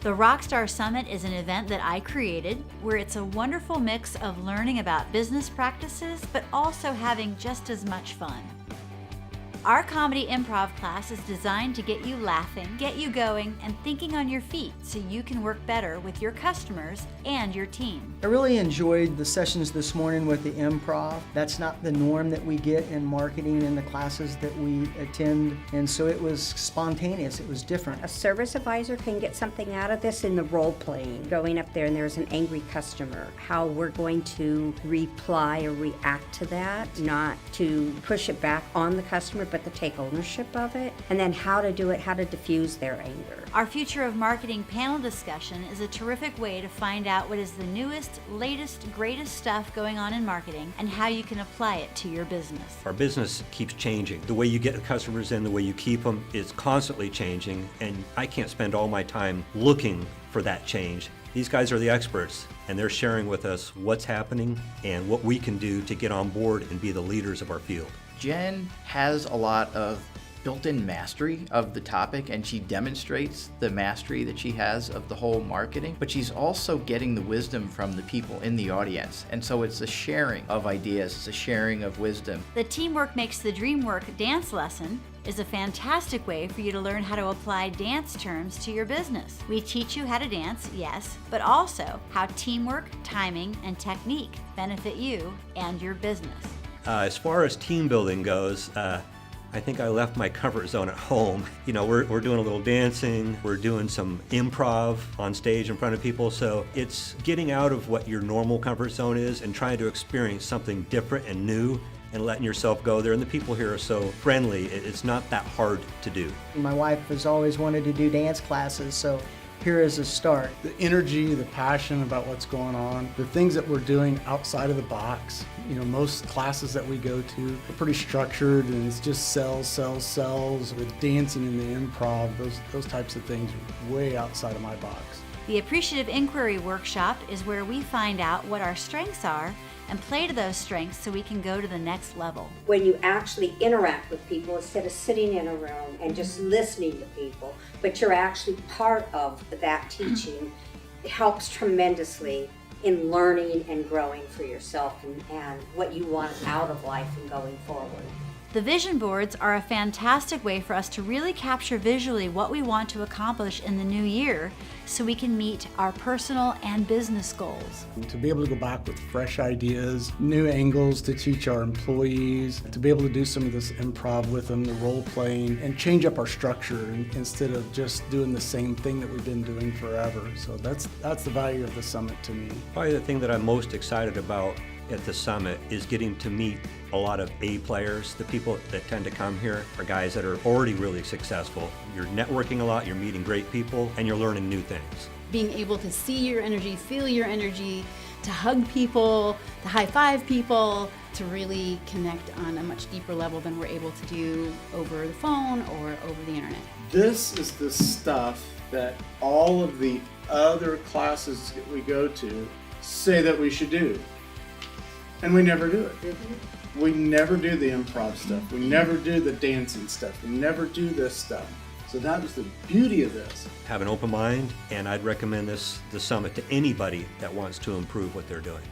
The Rockstar Summit is an event that I created where it's a wonderful mix of learning about business practices, but also having just as much fun. Our comedy improv class is designed to get you laughing, get you going, and thinking on your feet so you can work better with your customers and your team. I really enjoyed the sessions this morning with the improv. That's not the norm that we get in marketing in the classes that we attend, and so it was spontaneous, it was different. A service advisor can get something out of this in the role playing. Going up there and there's an angry customer, how we're going to reply or react to that, not to push it back on the customer, but to take ownership of it, and then how to do it, how to diffuse their anger. Our Future of Marketing panel discussion is a terrific way to find out what is the newest, latest, greatest stuff going on in marketing and how you can apply it to your business. Our business keeps changing. The way you get the customers in, the way you keep them is constantly changing, and I can't spend all my time looking for that change. These guys are the experts, and they're sharing with us what's happening and what we can do to get on board and be the leaders of our field. Jen has a lot of built-in mastery of the topic, and she demonstrates the mastery that she has of the whole marketing, but she's also getting the wisdom from the people in the audience. And so it's a sharing of ideas, it's a sharing of wisdom. The Teamwork Makes the Dream Work dance lesson is a fantastic way for you to learn how to apply dance terms to your business. We teach you how to dance, yes, but also how teamwork, timing, and technique benefit you and your business. As far as team building goes, I think I left my comfort zone at home. You know, we're doing a little dancing, we're doing some improv on stage in front of people, so it's getting out of what your normal comfort zone is and trying to experience something different and new and letting yourself go there. And the people here are so friendly, it's not that hard to do. My wife has always wanted to do dance classes, so here is a start. The energy, the passion about what's going on, the things that we're doing outside of the box. You know, most classes that we go to are pretty structured, and it's just cells. With dancing and the improv, those types of things are way outside of my box. The Appreciative Inquiry Workshop is where we find out what our strengths are and play to those strengths so we can go to the next level. When you actually interact with people instead of sitting in a room and just listening to people, but you're actually part of that teaching, it helps tremendously in learning and growing for yourself and what you want out of life and going forward. The vision boards are a fantastic way for us to really capture visually what we want to accomplish in the new year so we can meet our personal and business goals. To be able to go back with fresh ideas, new angles to teach our employees, to be able to do some of this improv with them, the role playing, and change up our structure instead of just doing the same thing that we've been doing forever. So that's the value of the summit to me. Probably the thing that I'm most excited about at the summit is getting to meet a lot of A players. The people that tend to come here are guys that are already really successful. You're networking a lot, you're meeting great people, and you're learning new things. Being able to see your energy, feel your energy, to hug people, to high five people, to really connect on a much deeper level than we're able to do over the phone or over the internet. This is the stuff that all of the other classes that we go to say that we should do. And we never do it. We never do the improv stuff. We never do the dancing stuff. We never do this stuff. So that was the beauty of this. Have an open mind, and I'd recommend the summit to anybody that wants to improve what they're doing.